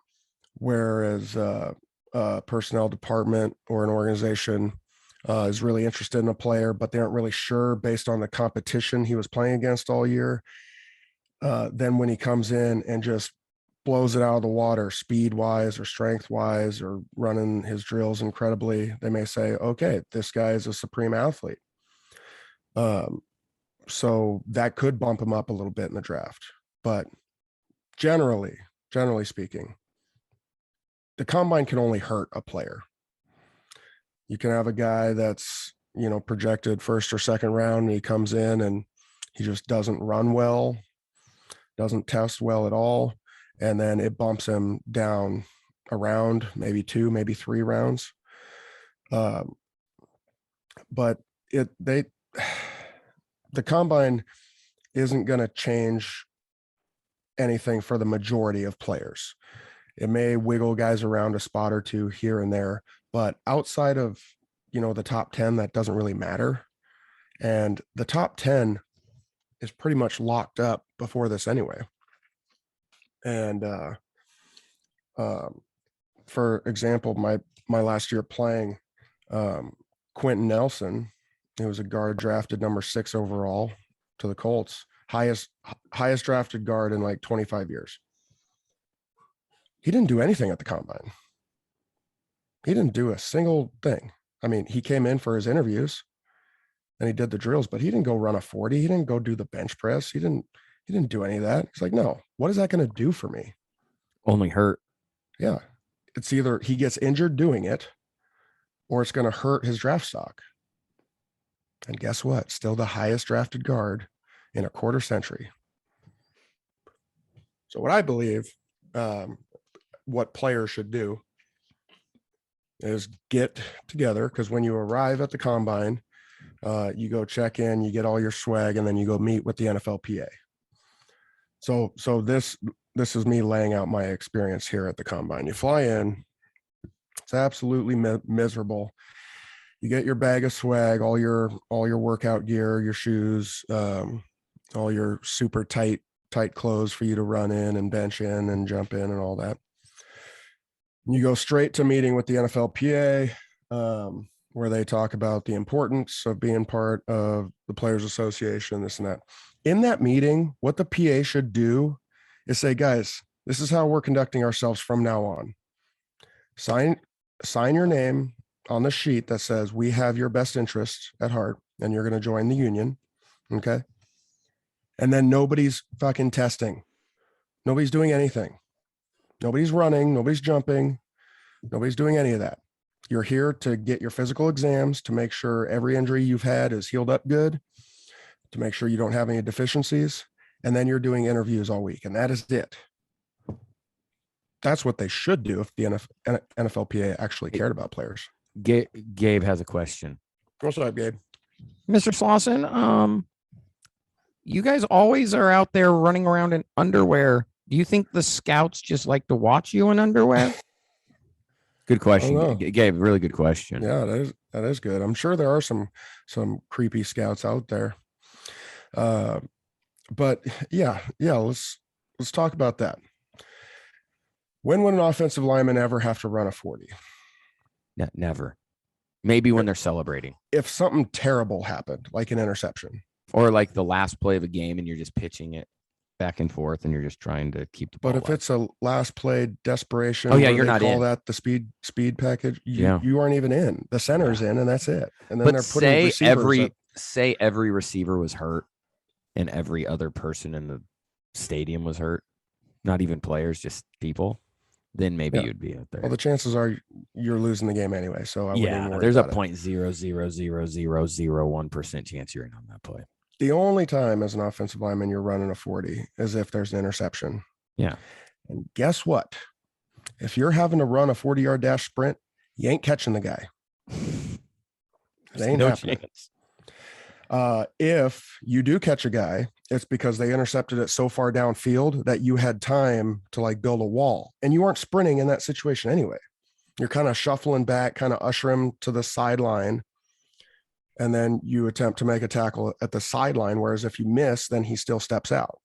whereas a personnel department or an organization is really interested in a player, but they aren't really sure based on the competition he was playing against all year. Then when he comes in and just blows it out of the water speed wise or strength wise or running his drills incredibly, they may say, okay, this guy is a supreme athlete. So that could bump him up a little bit in the draft. But generally speaking, the combine can only hurt a player. You can have a guy that's, projected first or second round, and he comes in and he just doesn't run well, doesn't test well at all. And then it bumps him down a round, maybe 2, maybe 3 rounds. But the combine isn't going to change anything for the majority of players. It may wiggle guys around a spot or 2 here and there, but outside of, the top 10, that doesn't really matter. And the top 10 is pretty much locked up before this anyway. And for example, my last year playing, Quentin Nelson, he was a guard drafted number 6 overall to the Colts, highest drafted guard in like 25 years. He didn't do anything at the combine. He didn't do a single thing. I mean, he came in for his interviews and he did the drills, but he didn't go run a 40. He didn't go do the bench press. He didn't do any of that. He's like, no, what is that going to do for me? Only hurt. Yeah. It's either he gets injured doing it or it's going to hurt his draft stock. And guess what? Still the highest drafted guard in a quarter century. So what I believe, what players should do is get together, because when you arrive at the combine, you go check in, you get all your swag, and then you go meet with the NFLPA. So this is me laying out my experience here at the combine. You fly in, it's absolutely miserable. You get your bag of swag, all your workout gear, your shoes, all your super tight clothes for you to run in and bench in and jump in and all that. You go straight to meeting with the NFLPA, where they talk about the importance of being part of the Players Association, this and that. In that meeting, what the PA should do is say, guys, this is how we're conducting ourselves from now on. Sign your name on the sheet that says we have your best interests at heart and you're going to join the union. Okay. And then nobody's fucking testing. Nobody's doing anything. Nobody's running. Nobody's jumping. Nobody's doing any of that. You're here to get your physical exams, to make sure every injury you've had is healed up good, to make sure you don't have any deficiencies. And then you're doing interviews all week. And that is it. That's what they should do if the NFLPA actually cared about players. Gabe has a question. What's up, Gabe? Mr. Slauson, you guys always are out there running around in underwear. Do you think the scouts just like to watch you in underwear? Good question, Gabe. Really good question. Yeah, that is good. I'm sure there are some creepy scouts out there. But yeah, let's talk about that. When would an offensive lineman ever have to run a 40? Never. Maybe when they're celebrating. If something terrible happened, like an interception. Or like the last play of a game and you're just pitching it back and forth and you're just trying to keep the ball. But if it's a last play desperation, you're not in. Call that the speed package. You aren't even in. The center's in, and that's it. And then they're putting say every receiver was hurt and every other person in the stadium was hurt, not even players, just people. Then maybe you'd be out there. Well, the chances are you're losing the game anyway. So I wouldn't worry there's a about it. 0.00001% chance you're in on that play. The only time as an offensive lineman you're running a 40 is if there's an interception. Yeah. And guess what? If you're having to run a 40-yard dash sprint, you ain't catching the guy. It ain't no happening. chance. If you do catch a guy, it's because they intercepted it so far downfield that you had time to like build a wall, and you aren't sprinting in that situation anyway. You're kind of shuffling back, kind of usher him to the sideline, and then you attempt to make a tackle at the sideline. Whereas if you miss, then he still steps out.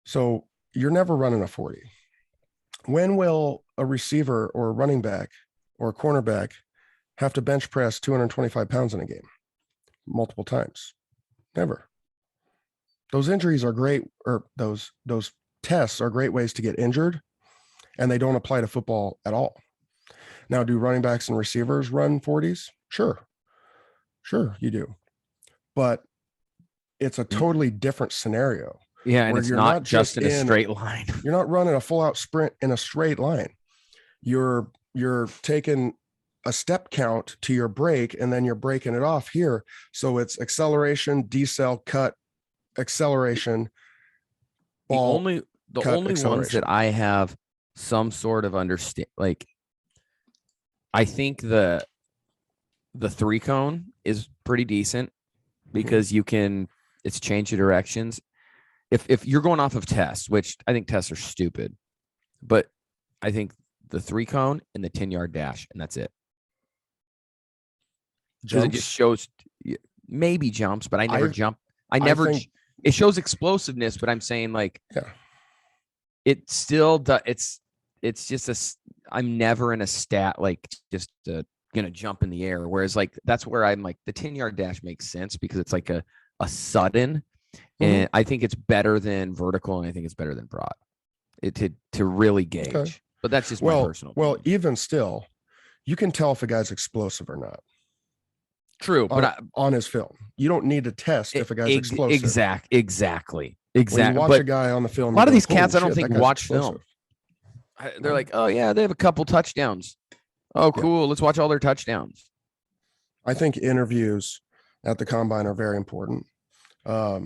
So you're never running a 40. When will a receiver or a running back or a cornerback have to bench press 225 pounds in a game multiple times? Never. Those injuries are great, or those tests are great ways to get injured, and they don't apply to football at all. Now, do running backs and receivers run 40s? Sure, you do, but it's a totally different scenario. Yeah, and where it's you're not just in a straight line. You're not running a full out sprint in a straight line. You're taking a step count to your break, and then you're breaking it off here. So it's acceleration, decel, cut, acceleration. Ball, the cut, only ones acceleration. that I have some sort of understand, like, I think the 3-cone is pretty decent because it's change of directions. If you're going off of tests, which I think tests are stupid, but I think the 3-cone and the 10-yard dash, and that's it. Because it just shows maybe jumps, but I never jump. It shows explosiveness, but I'm saying, like, it still does. It's just I'm never in a stat, like, just gonna jump in the air. Whereas, like, that's where I'm like, the 10-yard dash makes sense because it's like a sudden, and I think it's better than vertical, and I think it's better than broad. To really gauge. Okay. But that's just my personal opinion. Well, even still, you can tell if a guy's explosive or not. True, but on his film, you don't need to test if a guy's explosive. Exactly. When you watch a guy on the film, a lot of these cats, I don't think watch film. They're like, oh yeah, they have a couple touchdowns. Oh, cool. Let's watch all their touchdowns. I think interviews at the combine are very important. I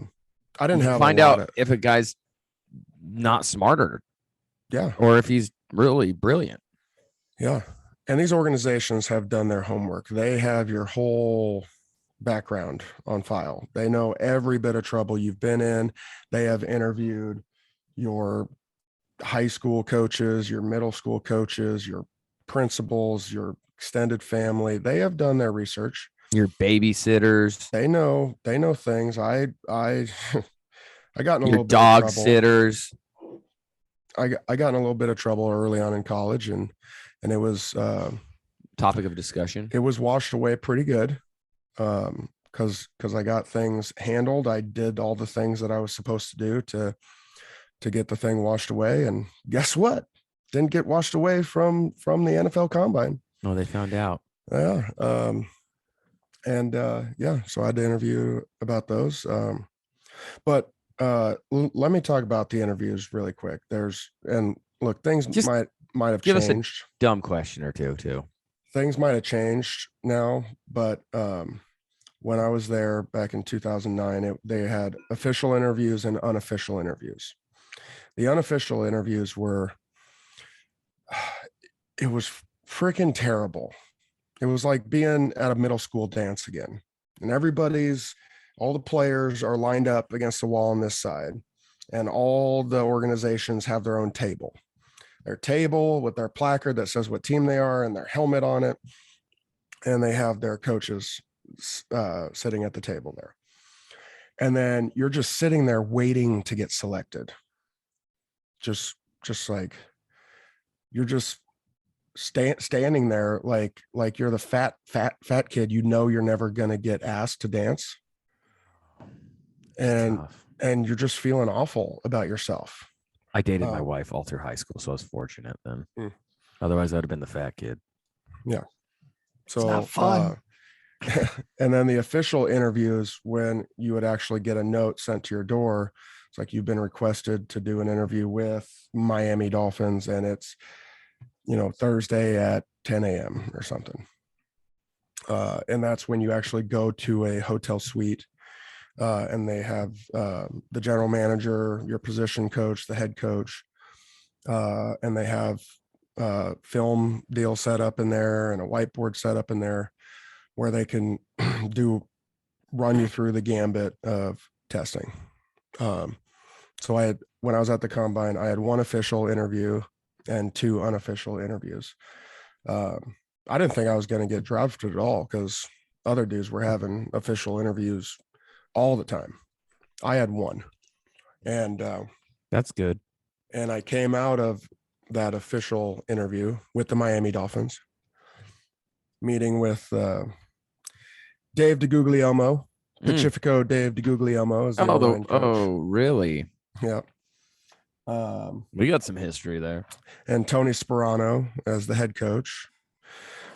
didn't have find out if a guy's not smarter. Yeah. Or if he's really brilliant. Yeah. And these organizations have done their homework. They have your whole background on file. They know every bit of trouble you've been in. They have interviewed your high school coaches, your middle school coaches, your principals, your extended family. They have done their research. Your babysitters. They know things. I got in a little bit dog of trouble. Sitters. I got in a little bit of trouble early on in college, and it was topic of discussion. It was washed away pretty good. Because I got things handled. I did all the things that I was supposed to do to get the thing washed away. And guess what? Didn't get washed away from the NFL Combine. Oh, they found out. Yeah. So I had to interview about those. But let me talk about the interviews really quick. Things just might have give changed. Us a dumb question or two too. Things might have changed now, but when I was there back in 2009, they had official interviews and unofficial interviews. The unofficial interviews it was freaking terrible. It was like being at a middle school dance again. And all the players are lined up against the wall on this side, and all the organizations have their own table. Their table with their placard that says what team they are and their helmet on it. And they have their coaches sitting at the table there. And then you're just sitting there waiting to get selected. Just like you're just standing there like you're the fat kid. You're never going to get asked to dance. And you're just feeling awful about yourself. I dated my wife all through high school, so I was fortunate then. Otherwise, I'd have been the fat kid. Yeah. So it's not fun. And then the official interviews, when you would actually get a note sent to your door, it's like you've been requested to do an interview with Miami Dolphins, and it's Thursday at 10 a.m. or something. And that's when you actually go to a hotel suite. And they have the general manager, your position coach, the head coach, and they have film deal set up in there and a whiteboard set up in there where they can run you through the gambit of testing. So when I was at the combine, I had one official interview and two unofficial interviews. I didn't think I was going to get drafted at all because other dudes were having official interviews all the time. I had one, and that's good. And I came out of that official interview with the Miami Dolphins, meeting with Dave DeGuglielmo, Pacifico Dave DeGuglielmo. Really? Yeah. We got some history there. And Tony Sperano as the head coach.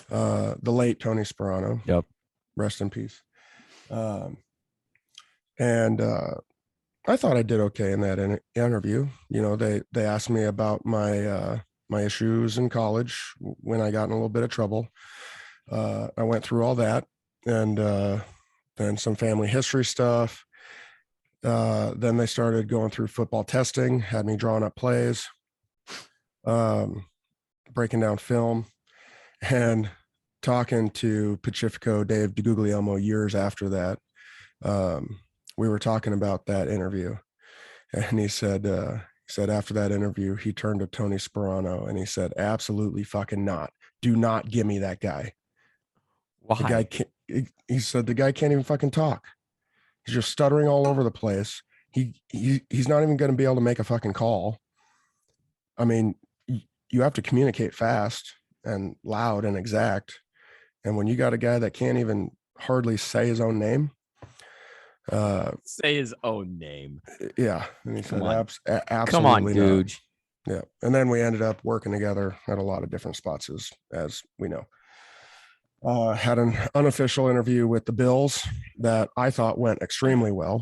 The late Tony Sperano. Yep. Rest in peace. And I thought I did okay in that interview. You know, they asked me about my my issues in college when I got in a little bit of trouble. I went through all that, and then some family history stuff. Then they started going through football testing, had me drawing up plays, breaking down film, and talking to Pacifico Dave DeGuglielmo years after that. We were talking about that interview, and he said after that interview, he turned to Tony Sperano and he said, "Absolutely fucking not. Do not give me that guy." Why? The guy can't, he said the guy can't even fucking talk. He's just stuttering all over the place. He's not even going to be able to make a fucking call. I mean, you have to communicate fast and loud and exact. And when you got a guy that can't even hardly say his own name, say his own name. Yeah. And he Come said, on. absolutely Come on, not." dude. Yeah. And then we ended up working together at a lot of different spots, as we know. Had an unofficial interview with the Bills that I thought went extremely well.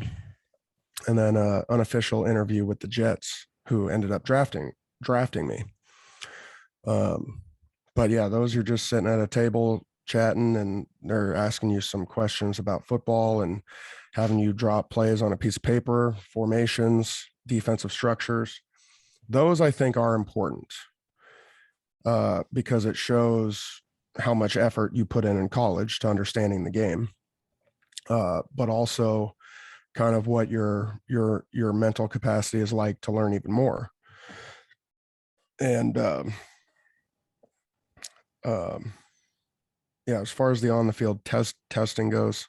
And then an unofficial interview with the Jets, who ended up drafting me. But yeah, those are just sitting at a table chatting, and they're asking you some questions about football and having you draw plays on a piece of paper, formations, defensive structures. Those I think are important because it shows how much effort you put in college to understanding the game, but also kind of what your mental capacity is like to learn even more. And yeah, as far as the on the field testing goes,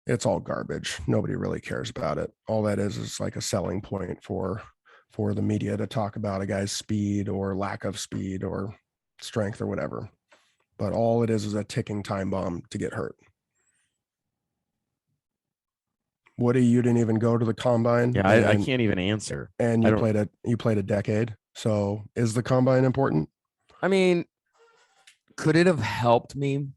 it's all garbage. Nobody really cares about it. All that is like a selling point for the media to talk about a guy's speed or lack of speed or strength or whatever. But all it is a ticking time bomb to get hurt. Woody, you didn't even go to the combine. Yeah, I can't even answer. And you played a decade. So is the combine important? I mean, could it have helped me?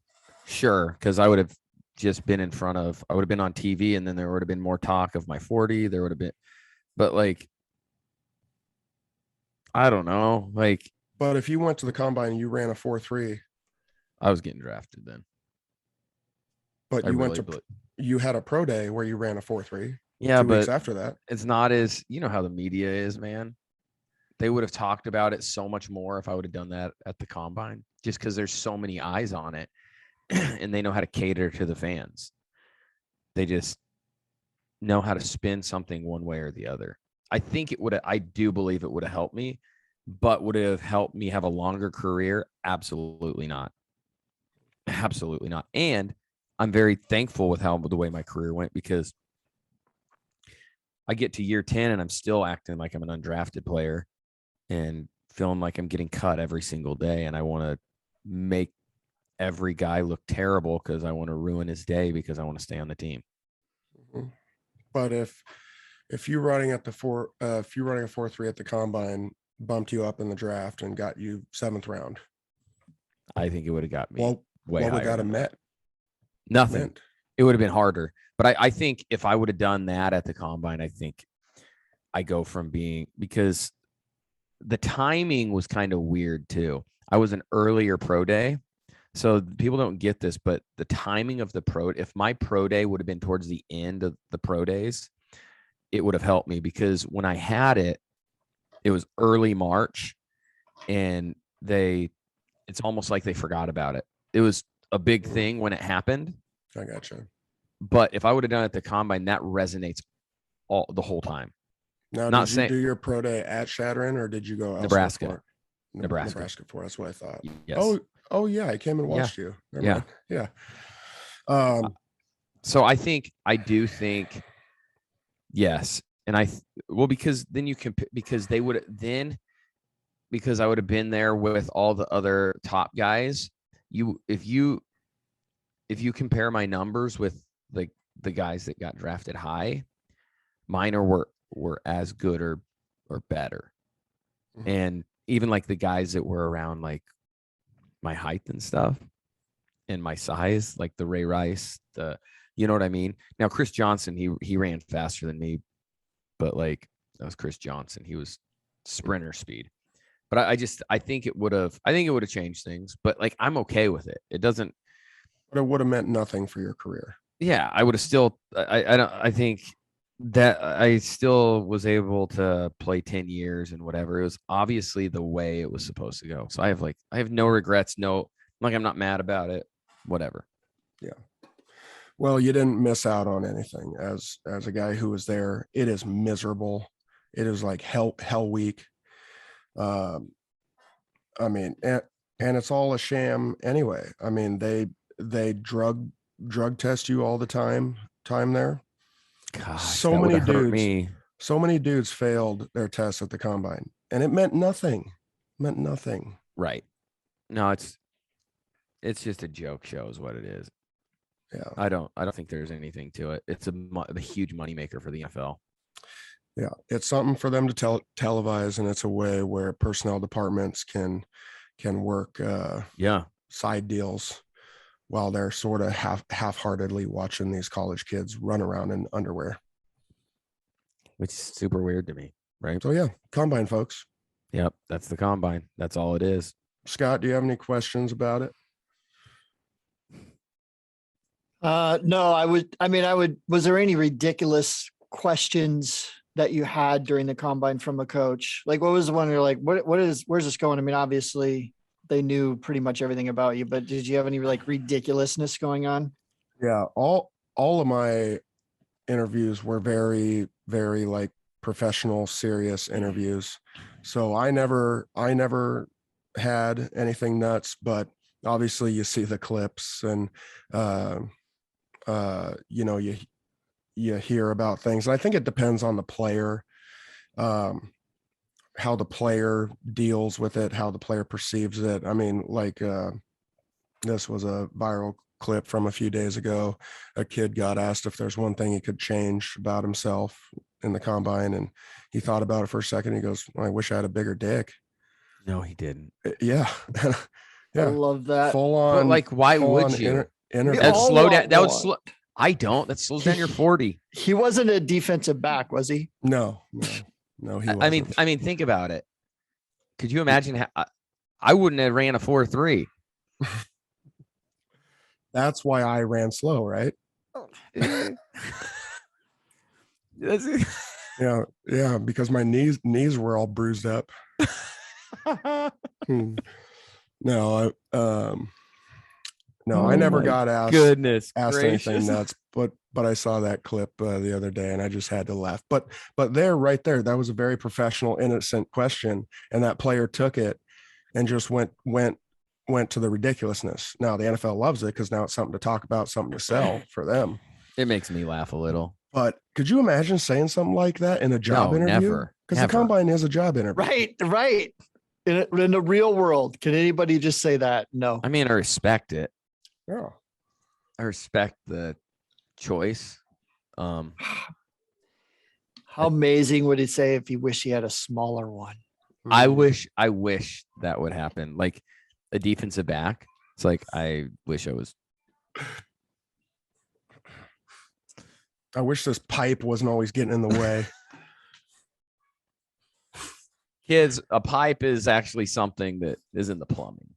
Sure, because I would have just been I would have been on TV, and then there would have been more talk of my 40. There would have been, but like, I don't know. Like, but if you went to the combine and you ran a 4.3, I was getting drafted then. But you had a pro day where you ran a 4.3. Yeah, 2 weeks after that. It's not as, you know how the media is, man. They would have talked about it so much more if I would have done that at the combine, just because there's so many eyes on it and they know how to cater to the fans. They just know how to spin something one way or the other. I do believe it would have helped me, but would it have helped me have a longer career? Absolutely not. Absolutely not. And I'm very thankful with the way my career went, because I get to year 10 and I'm still acting like I'm an undrafted player and feeling like I'm getting cut every single day. And I want to make every guy look terrible because I want to ruin his day because I want to stay on the team. Mm-hmm. But if you're running at if you're running a 4.3 at the combine, bumped you up in the draft and got you 7th round, I think it would have got me way higher. What would that have meant? Nothing. It would have been harder. But I think if I would have done that at the combine, I think I go from because the timing was kind of weird too. I was an earlier pro day. So people don't get this, but the timing of if my pro day would have been towards the end of the pro days, it would have helped me, because when I had it, it was early March, and it's almost like they forgot about it. It was a big thing when it happened. I gotcha. But if I would have done it at the combine, that resonates the whole time. Now, did you do your pro day at Shadron, or did you go Nebraska? Nebraska for. That's what I thought. Yes. Oh yeah, I came and watched you. Never mind. Yeah. So I do think yes, and because then you can, because they would then, because I would have been there with all the other top guys. If you compare my numbers with like the guys that got drafted high, mine were as good or or better. Mhm. And even like the guys that were around like my height and stuff and my size, like the Ray Rice, you know what I mean? Now, Chris Johnson, he ran faster than me, but like that was Chris Johnson. He was sprinter speed. But I think it would have changed things, but like I'm okay with it. It doesn't. But it would have meant nothing for your career. Yeah, I would have still. I think that I still was able to play 10 years and whatever. It was obviously the way it was supposed to go. So I have no regrets. No, like I'm not mad about it. Whatever. Yeah. Well, you didn't miss out on anything. As a guy who was there, it is miserable. It is like hell week. I mean, and it's all a sham anyway. I mean, they drug test you all the time there. Gosh, So that many would've hurt dudes, me. so many dudes failed their tests at the combine, and it meant nothing. Meant nothing. Right. No, it's just a joke show is what it is. Yeah. I don't think there's anything to it. It's a huge moneymaker for the NFL. Yeah, it's something for them to televise, and it's a way where personnel departments can work Yeah. side deals while they're sort of half-heartedly watching these college kids run around in underwear. Which is super weird to me, right? So yeah, combine, folks. Yep, that's the combine. That's all it is. Scott, do you have any questions about it? No, I would, was there any ridiculous questions that you had during the combine from a coach? Like, what was the one you're like, where's this going? I mean, obviously they knew pretty much everything about you, but did you have any like ridiculousness going on? Yeah, all of my interviews were very, very like professional, serious interviews. So I never had anything nuts, but obviously you see the clips and you know, you hear about things. And I think it depends on the player, how the player deals with it, how the player perceives it. I mean, like this was a viral clip from a few days ago. A kid got asked if there's one thing he could change about himself in the combine, and he thought about it for a second. He goes, well, I wish I had a bigger dick. No, he didn't. Yeah. I Yeah. love that. Full on. But like, why full would on you? interview. That all slow down. want That would one. slow. I don't. That slows down your 40. He wasn't a defensive back, was he? No, he wasn't. I mean, think about it. Could you imagine how I wouldn't have ran a 4.3? That's why I ran slow, right? Yeah, because my knees were all bruised up. No, no, I never got asked Goodness anything gracious. nuts, but I saw that clip the other day and I just had to laugh. But right there, that was a very professional, innocent question, and that player took it and just went to the ridiculousness. Now the NFL loves it because now it's something to talk about, something to sell for them. It makes me laugh a little. But could you imagine saying something like that in a job No, interview? never. Because the combine is a job interview. Right. In the real world, can anybody just say that? No. I mean, I respect it. Yeah. I respect the choice. How amazing would he say if he wished he had a smaller one? I wish that would happen. Like a defensive back. It's like, I wish I was. I wish this pipe wasn't always getting in the way. Kids, a pipe is actually something that is in the plumbing.